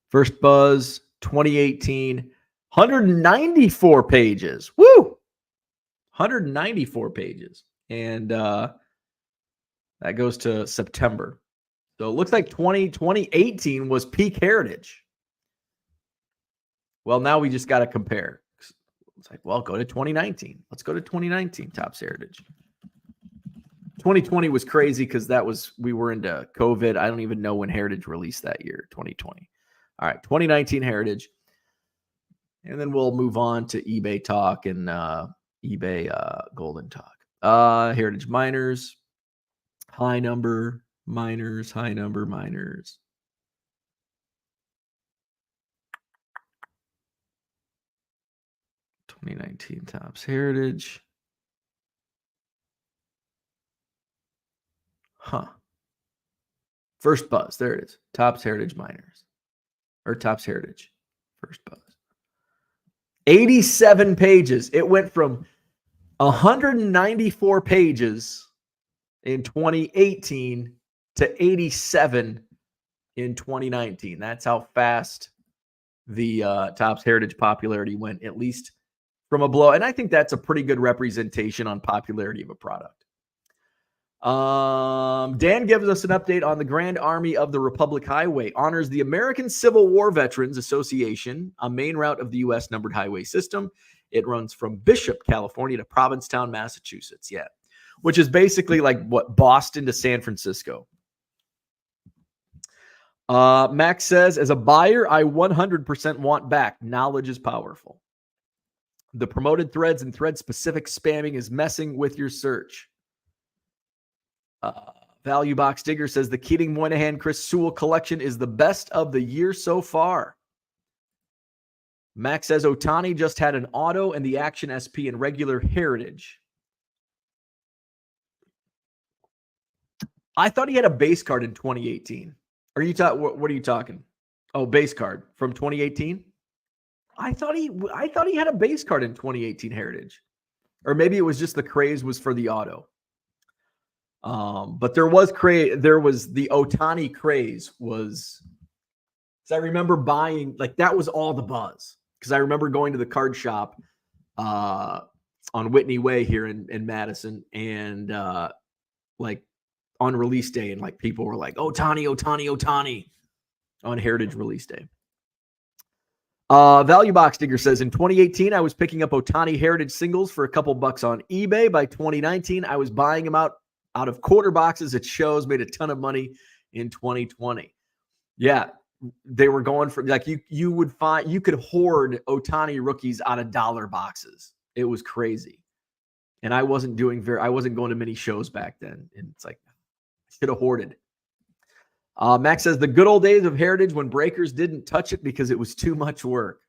First buzz 2018 194 pages. Woo! 194 pages. And that goes to September. So it looks like 2018 was peak Heritage. Well, now we just got to compare. It's like, well, go to 2019. Let's go to 2019 Topps Heritage. 2020 was crazy because we were into COVID. I don't even know when Heritage released that year, 2020. All right, 2019 Heritage. And then we'll move on to eBay talk and eBay Goldin talk. Heritage minors, high number, minors, high number, minors. '19 Topps Heritage. Huh. First buzz. There it is. Topps Heritage minors. Or Topps Heritage. First buzz. 87 pages. It went from 194 pages in 2018 to 87 in 2019. That's how fast the Topps Heritage popularity went, at least from a blow. And I think that's a pretty good representation on popularity of a product. Dan gives us an update on the Grand Army of the Republic Highway. Honors the American Civil War Veterans Association, a main route of the U.S. numbered highway system. It runs from Bishop, California to Provincetown, Massachusetts. Yeah. Which is basically like what, Boston to San Francisco. Max says, as a buyer, I 100% want back. Knowledge is powerful. The promoted threads and thread-specific spamming is messing with your search. Value Box Digger says the Keating Moynihan Chris Sewell collection is the best of the year so far. Max says Ohtani just had an auto and the Action SP in regular Heritage. I thought he had a base card in 2018. Are you talking? What are you talking? Oh, base card from 2018. I thought he had a base card in 2018 Heritage, or maybe it was just the craze was for the auto. But there was the Ohtani craze was. So I remember buying, like, that was all the buzz, because I remember going to the card shop on Whitney Way here in Madison, and like on release day, and like people were like, Ohtani on Heritage release day. Value Box Digger says, in 2018, I was picking up Ohtani Heritage singles for a couple bucks on eBay. By 2019, I was buying them out of quarter boxes at shows, made a ton of money in 2020. Yeah, they were going for, like, you could hoard Ohtani rookies out of dollar boxes. It was crazy. And I wasn't going to many shows back then. And it's like, I should have hoarded. Max says the good old days of Heritage when breakers didn't touch it because it was too much work.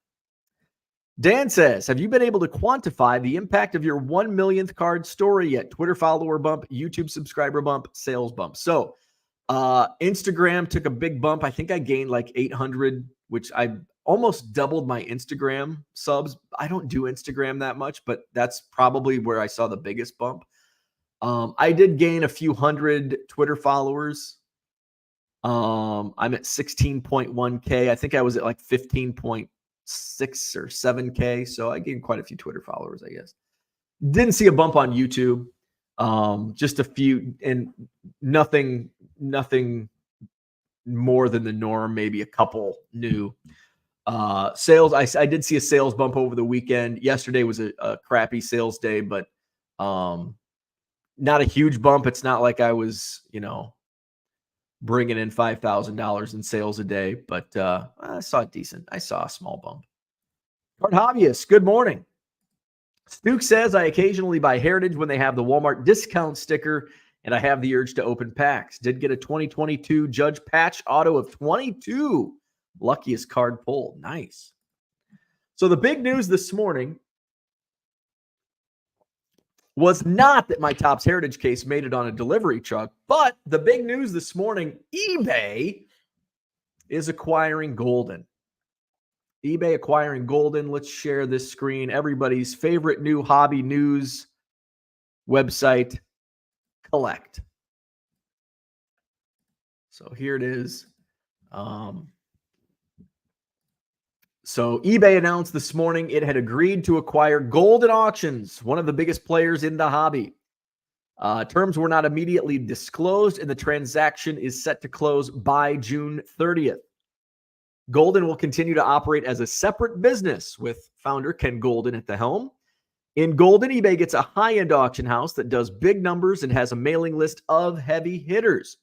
Dan says, have you been able to quantify the impact of your 1 millionth card story yet? Twitter follower bump, YouTube subscriber bump, sales bump. So Instagram took a big bump. I think I gained like 800, which I almost doubled my Instagram subs. I don't do Instagram that much, but that's probably where I saw the biggest bump. I did gain a few hundred Twitter followers. I'm at 16.1K. I think I was at like 15.6 or 7K. So I gained quite a few Twitter followers, I guess. Didn't see a bump on YouTube. Just a few, and nothing more than the norm, maybe a couple new sales. I did see a sales bump over the weekend. Yesterday was a crappy sales day, but not a huge bump. It's not like I was, bringing in $5,000 in sales a day, but I saw it decent. I saw a small bump. Card Hobbyist, good morning. Stuke says, I occasionally buy Heritage when they have the Walmart discount sticker, and I have the urge to open packs. Did get a 2022 Judge Patch auto of 22. Luckiest card pulled. Nice. So the big news this morning was not that my Topps Heritage case made it on a delivery truck, but the big news this morning, eBay is acquiring Goldin. eBay acquiring Goldin. Let's share this screen. Everybody's favorite new hobby news website, Collect. So here it is. So eBay announced this morning it had agreed to acquire Goldin Auctions, one of the biggest players in the hobby. Terms were not immediately disclosed, and the transaction is set to close by June 30th. Goldin will continue to operate as a separate business with founder Ken Goldin at the helm. In Goldin, eBay gets a high-end auction house that does big numbers and has a mailing list of heavy hitters.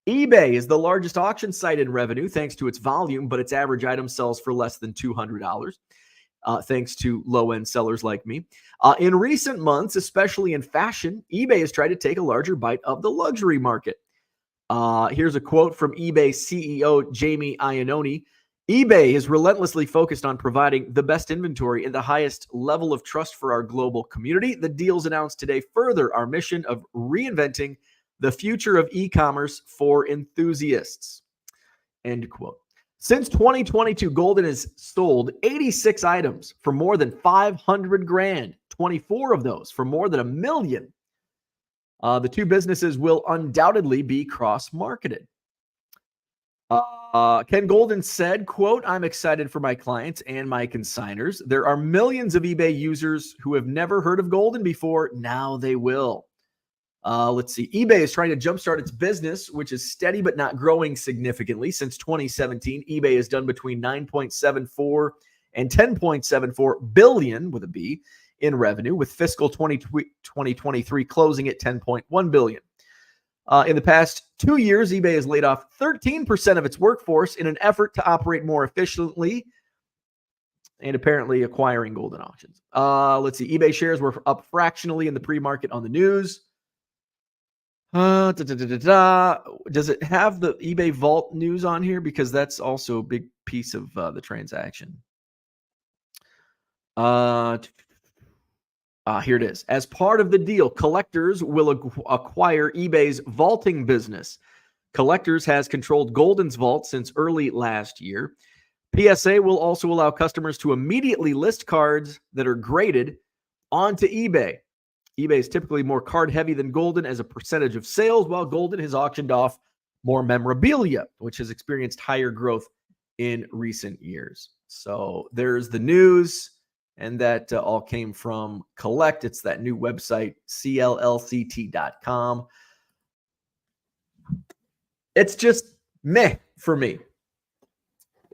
eBay is the largest auction site in revenue thanks to its volume, but its average item sells for less than $200, thanks to low-end sellers like me. In recent months, especially in fashion, eBay has tried to take a larger bite of the luxury market. Here's a quote from eBay CEO Jamie Iannone. eBay is relentlessly focused on providing the best inventory and the highest level of trust for our global community. The deals announced today further our mission of reinventing the future of e-commerce for enthusiasts. End quote. Since 2022, Goldin has sold 86 items for more than $500,000, 24 of those for more than $1 million. The two businesses will undoubtedly be cross-marketed. Ken Goldin said, quote, I'm excited for my clients and my consigners. There are millions of eBay users who have never heard of Goldin before. Now they will. Let's see. eBay is trying to jumpstart its business, which is steady but not growing significantly. Since 2017, eBay has done between 9.74 and 10.74 billion with a B in revenue, with fiscal 2023 closing at 10.1 billion. In the past 2 years, eBay has laid off 13% of its workforce in an effort to operate more efficiently and apparently acquiring Goldin Auctions. Let's see. eBay shares were up fractionally in the pre-market on the news. Does it have the eBay Vault news on here? Because that's also a big piece of the transaction. Here it is. As part of the deal, Collectors will acquire eBay's vaulting business. Collectors has controlled Goldin's vault since early last year. PSA will also allow customers to immediately list cards that are graded onto eBay. eBay is typically more card heavy than Goldin as a percentage of sales, while Goldin has auctioned off more memorabilia, which has experienced higher growth in recent years. So there's the news, and that all came from Collect. It's that new website, cllct.com. It's just meh for me.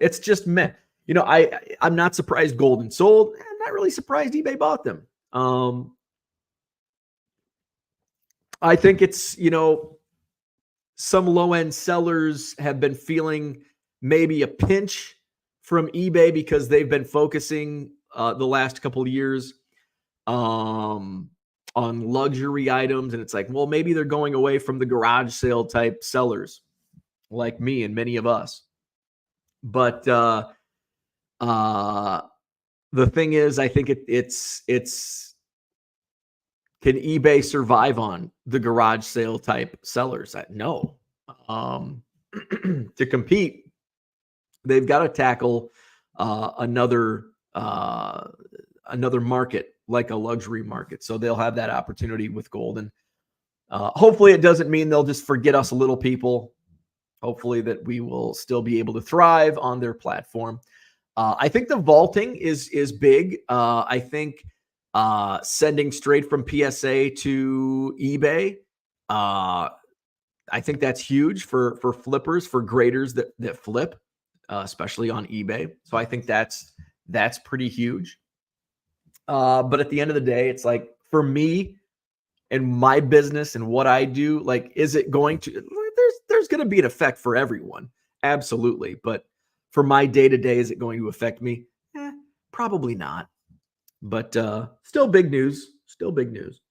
It's just meh. You know, I'm not surprised Goldin sold. I'm not really surprised eBay bought them. I think it's, you know, some low-end sellers have been feeling maybe a pinch from eBay because they've been focusing the last couple of years on luxury items. And it's like, well, maybe they're going away from the garage sale type sellers like me and many of us. But the thing is, I think it's can eBay survive on the garage sale type sellers? No. To compete, they've got to tackle another market, like a luxury market. So they'll have that opportunity with Goldin. Hopefully it doesn't mean they'll just forget us little people. Hopefully that we will still be able to thrive on their platform. I think the vaulting is big. I think sending straight from PSA to eBay, I think that's huge for flippers, for graders that flip, especially on eBay. So I think that's pretty huge. But at the end of the day, it's like, for me and my business and what I do, like, is it going to, there's going to be an effect for everyone. Absolutely. But for my day-to-day, is it going to affect me? Probably not. But still big news. Still big news.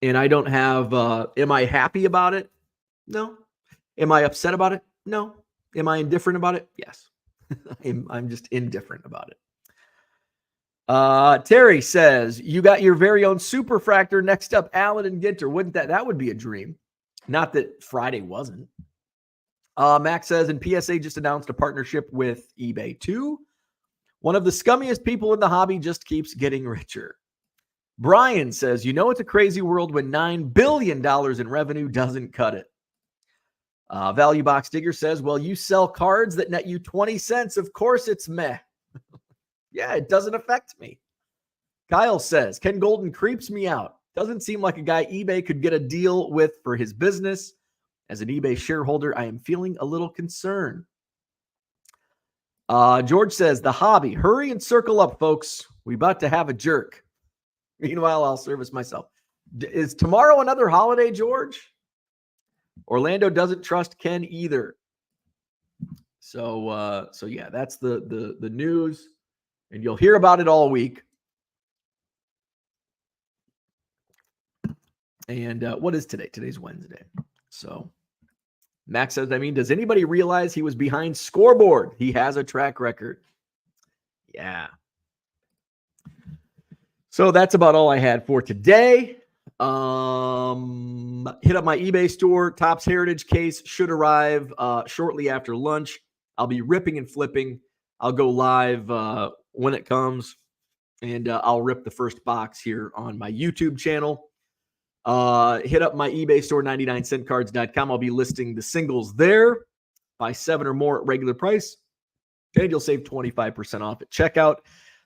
And I don't have, am I happy about it? No. Am I upset about it? No. Am I indifferent about it? Yes. I'm just indifferent about it. Terry says, you got your very own superfractor next up, Allen and Ginter. Wouldn't that would be a dream? Not that Friday wasn't. Max says, and PSA just announced a partnership with eBay too. One of the scummiest people in the hobby just keeps getting richer. Brian says, you know, it's a crazy world when $9 billion in revenue doesn't cut it. Value Box Digger says, well, you sell cards that net you 20 cents. Of course it's meh. Yeah, it doesn't affect me. Kyle says, Ken Goldin creeps me out. Doesn't seem like a guy eBay could get a deal with for his business. As an eBay shareholder, I am feeling a little concerned. George says, the hobby. Hurry and circle up, folks. We about to have a jerk. Meanwhile, I'll service myself. Is tomorrow another holiday, George? Orlando doesn't trust Ken either. So yeah, that's the news. And you'll hear about it all week. And what is today? Today's Wednesday. So Max says, I mean, does anybody realize he was behind Scoreboard? He has a track record. Yeah. So that's about all I had for today. Hit up my eBay store. Topps Heritage case should arrive shortly after lunch. I'll be ripping and flipping. I'll go live when it comes, and I'll rip the first box here on my YouTube channel. Hit up my eBay store, 99centcards.com. I'll be listing the singles there. Buy 7 or more at regular price, and you'll save 25% off at checkout.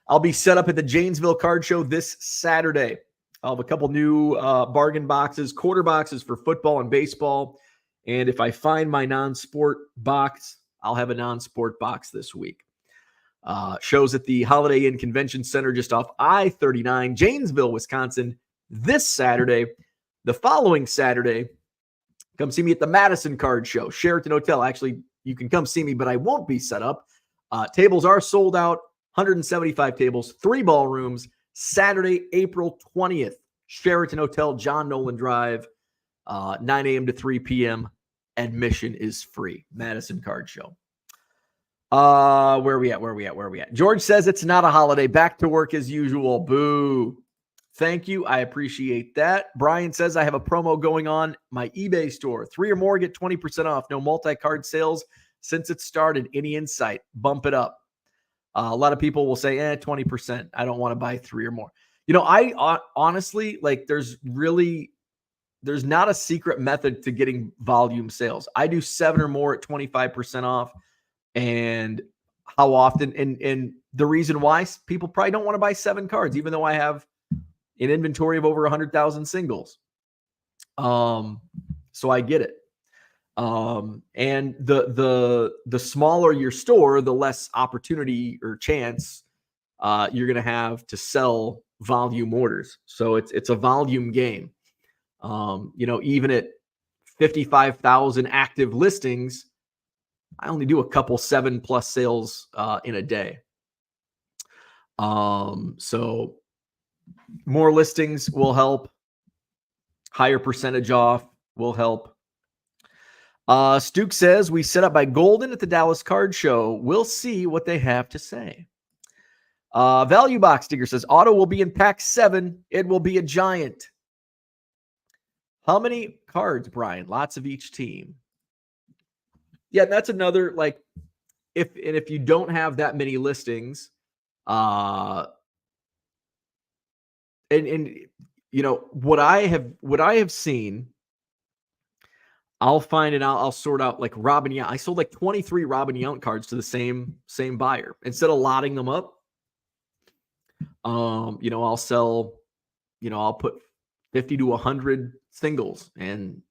I'll be set up at the Janesville Card Show this Saturday. I'll have a couple new bargain boxes, quarter boxes for football and baseball. And if I find my non-sport box, I'll have a non-sport box this week. Shows at the Holiday Inn Convention Center just off I-39, Janesville, Wisconsin, this Saturday. The following Saturday, come see me at the Madison Card Show, Sheraton Hotel. Actually, you can come see me, but I won't be set up. Tables are sold out, 175 tables, 3 ballrooms, Saturday, April 20th. Sheraton Hotel, John Nolan Drive, 9 a.m. to 3 p.m. Admission is free. Madison Card Show. Where are we at? George says it's not a holiday. Back to work as usual. Boo. Thank you. I appreciate that. Brian says I have a promo going on my eBay store. 3 or more get 20% off. No multi-card sales since it started. Any insight? Bump it up. A lot of people will say, 20%. I don't want to buy 3 or more. I honestly, like, there's not a secret method to getting volume sales. I do 7 or more at 25% off. And how often, and the reason why people probably don't want to buy 7 cards, even though I have an inventory of over 100,000 singles. So I get it. And the smaller your store, the less opportunity or chance you're going to have to sell volume orders. So it's a volume game. Even at 55,000 active listings, I only do a couple 7+ sales in a day. So more listings will help. Higher percentage off will help. Stuke says we set up by Goldin at the Dallas Card Show. We'll see what they have to say. Value Box Digger says auto will be in pack 7. It will be a giant. How many cards, Brian? Lots of each team. Yeah, that's another, like, if you don't have that many listings, what I have seen, I'll find it out. I'll sort out, like, Robin Yount. I sold like 23 Robin Yount cards to the same buyer. Instead of lotting them up, I'll sell, I'll put 50 to 100 singles, and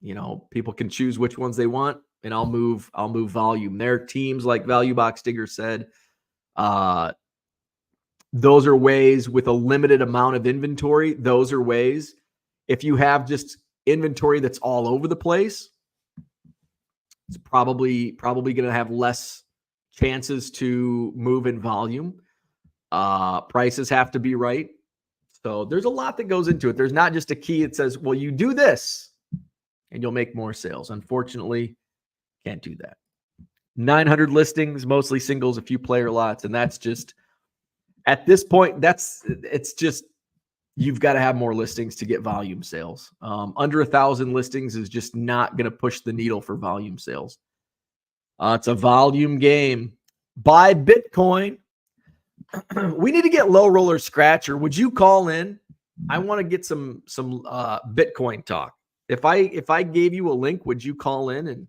people can choose which ones they want. And I'll move volume. There are teams, like Value Box Digger said, those are ways with a limited amount of inventory. Those are ways. If you have just inventory that's all over the place, it's probably going to have less chances to move in volume. Prices have to be right. So there's a lot that goes into it. There's not just a key that says, well, you do this and you'll make more sales. Unfortunately, can't do that. 900 listings, mostly singles, a few player lots. And that's just, at this point, it's just, you've got to have more listings to get volume sales. Under 1,000 listings is just not going to push the needle for volume sales. It's a volume game. Buy Bitcoin. We need to get Low Roller Scratcher. Would you call in? I want to get some Bitcoin talk. If I gave you a link, would you call in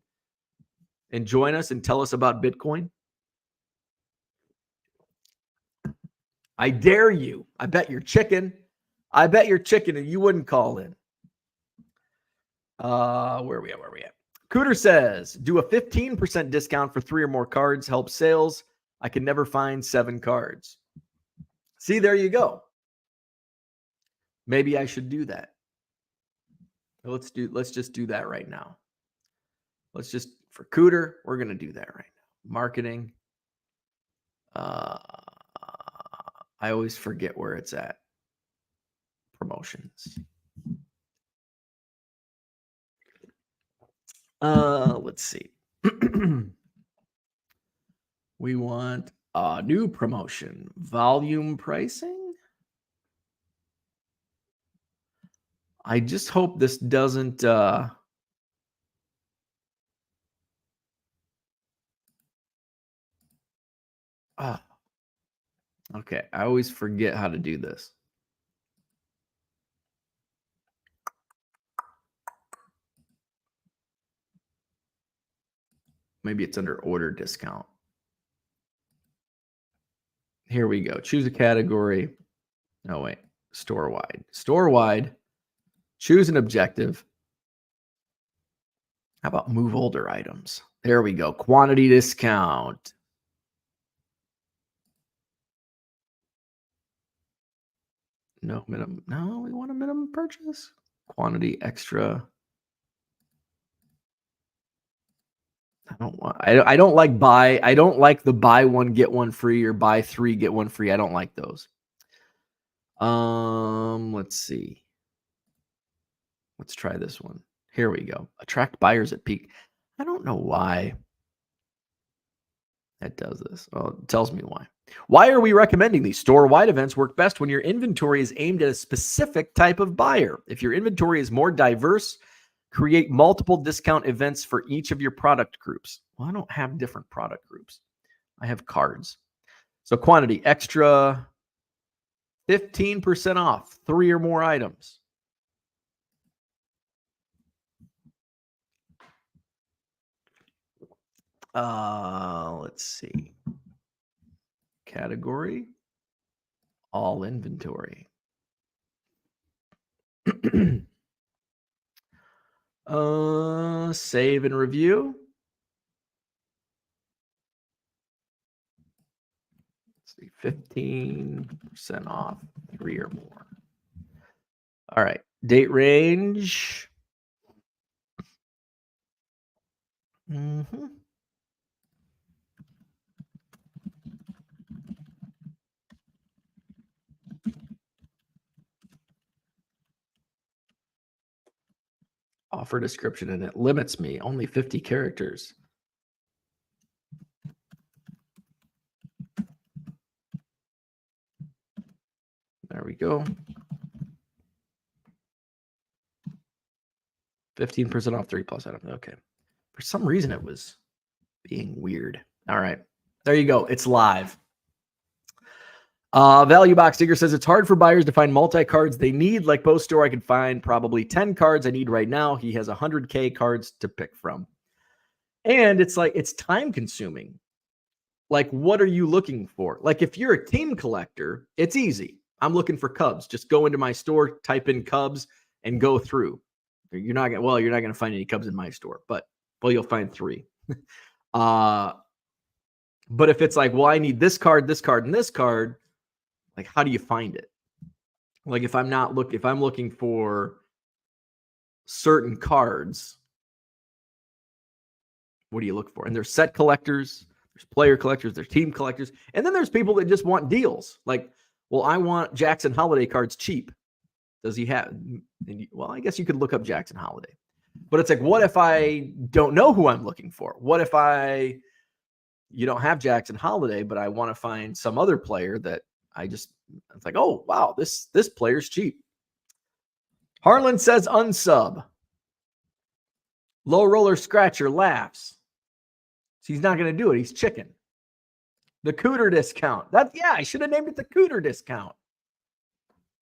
and join us and tell us about Bitcoin? I dare you. I bet you're chicken. And you wouldn't call in. Where are we at? Cooter says, do a 15% discount for 3 or more cards. Help sales. I can never find 7 cards. See, there you go. Maybe I should do that. Let's just do that right now. For Cooter, we're going to do that right now. Marketing. I always forget where it's at. Promotions. Let's see. We want a new promotion. Volume pricing. I just hope this doesn't okay, I always forget how to do this. Maybe it's under order discount. Here we go. Choose a category. Oh, wait. Store-wide. Store-wide. Choose an objective. How about move older items? There we go. Quantity discount. No minimum. No, we want a minimum purchase. Quantity extra. I don't like the buy one get one free or buy 3 get one free. I don't like those. Let's see. Let's try this one. Here we go. Attract buyers at peak. I don't know why it does this. Oh, it tells me why. Why are we recommending these? Store-wide events work best when your inventory is aimed at a specific type of buyer. If your inventory is more diverse, create multiple discount events for each of your product groups. Well, I don't have different product groups. I have cards. So quantity, extra 15% off, 3 or more items. Let's see. Category, all inventory. Save and review. Let's see, 15% off, 3 or more. All right, date range. Offer description, and it limits me, only 50 characters. There we go. 15% off 3+ items. Okay. For some reason, it was being weird. All right. There you go. It's live. Value Box Digger says it's hard for buyers to find multi-cards they need. Like Post Store, I could find probably 10 cards I need right now. He has 100K cards to pick from. And it's like, it's time consuming. Like, what are you looking for? Like, if you're a team collector, it's easy. I'm looking for Cubs. Just go into my store, type in Cubs, and go through. You're not going to find any Cubs in my store, but you'll find 3. But if it's like, well, I need this card, and this card, like, how do you find it? Like, if I'm looking for certain cards, what do you look for? And there's set collectors, there's player collectors, there's team collectors, and then there's people that just want deals. Like, well, I want Jackson Holiday cards cheap. Does he have? Well, I guess you could look up Jackson Holiday. But it's like, what if I don't know who I'm looking for? What if you don't have Jackson Holiday, but I want to find some other player that it's like, oh, wow, this player's cheap. Harlan says unsub. Low Roller Scratcher laughs. He's not going to do it. He's chicken. The Cooter discount. I should have named it the Cooter discount.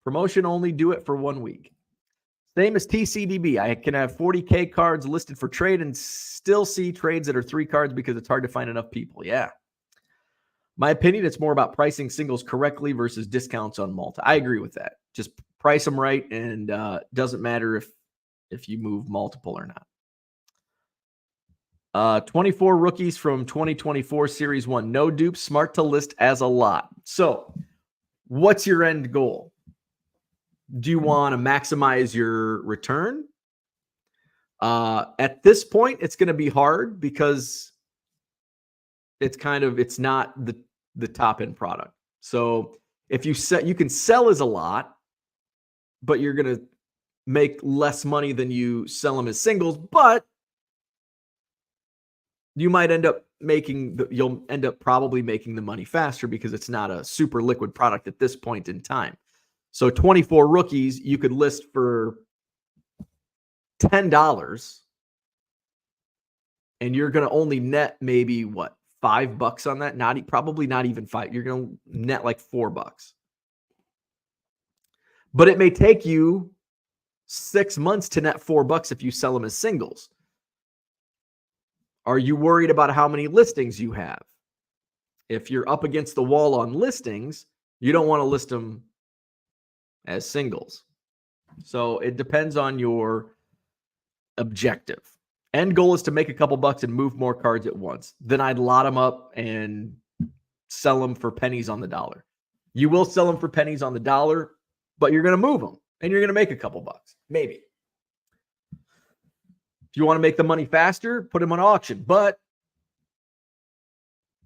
Promotion only, do it for 1 week. Same as TCDB. I can have 40K cards listed for trade and still see trades that are 3 cards because it's hard to find enough people. Yeah. My opinion, it's more about pricing singles correctly versus discounts on multi. I agree with that. Just price them right, and doesn't matter if you move multiple or not. 24 rookies from 2024 Series 1. No dupes, smart to list as a lot. So what's your end goal? Do you want to maximize your return? At this point, it's going to be hard because it's not the top end product. So if you can sell as a lot, but you're going to make less money than you sell them as singles, but you might you'll end up probably making the money faster because it's not a super liquid product at this point in time. So 24 rookies, you could list for $10, and you're going to only net maybe $5 on that? Probably not even 5. You're going to net like $4. But it may take you 6 months to net $4 if you sell them as singles. Are you worried about how many listings you have? If you're up against the wall on listings, you don't want to list them as singles. So it depends on your objective. End goal is to make a couple bucks and move more cards at once. Then I'd lot them up and sell them for pennies on the dollar. You will sell them for pennies on the dollar, but you're going to move them and you're going to make a couple bucks, maybe. If you want to make the money faster, put them on auction, but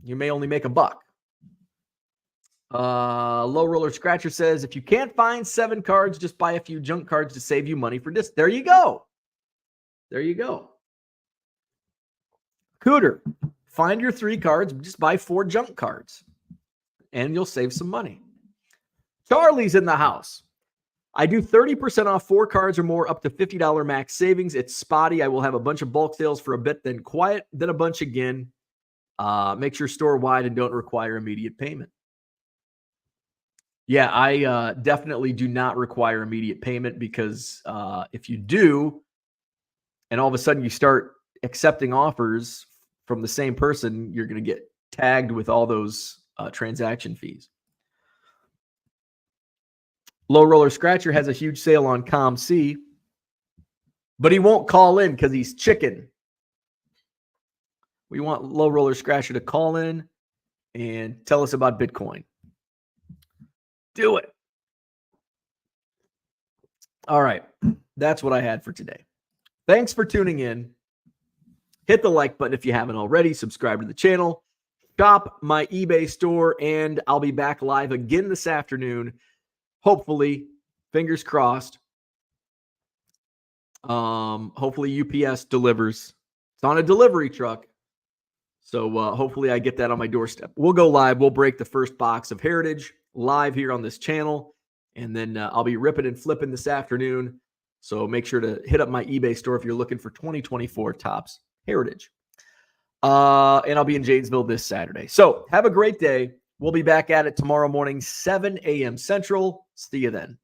you may only make $1. Low Roller Scratcher says, if you can't find 7 cards, just buy a few junk cards to save you money for this. There you go. There you go. Cooter, find your 3 cards, just buy 4 junk cards, and you'll save some money. Charlie's in the house. I do 30% off 4 cards or more, up to $50 max savings. It's spotty. I will have a bunch of bulk sales for a bit, then quiet, then a bunch again. Make sure store wide and don't require immediate payment. Yeah, I definitely do not require immediate payment, because if you do, and all of a sudden you start accepting offers from the same person, you're going to get tagged with all those transaction fees. Low Roller Scratcher has a huge sale on ComC, but he won't call in because he's chicken. We want Low Roller Scratcher to call in and tell us about Bitcoin. Do it. All right. That's what I had for today. Thanks for tuning in. Hit the like button if you haven't already. Subscribe to the channel. Shop my eBay store, and I'll be back live again this afternoon. Hopefully, fingers crossed. Hopefully UPS delivers. It's on a delivery truck. So hopefully I get that on my doorstep. We'll go live. We'll break the first box of Heritage live here on this channel. And then I'll be ripping and flipping this afternoon. So make sure to hit up my eBay store if you're looking for 2024 Topps Heritage. And I'll be in Janesville this Saturday. So have a great day. We'll be back at it tomorrow morning, 7 a.m. Central. See you then.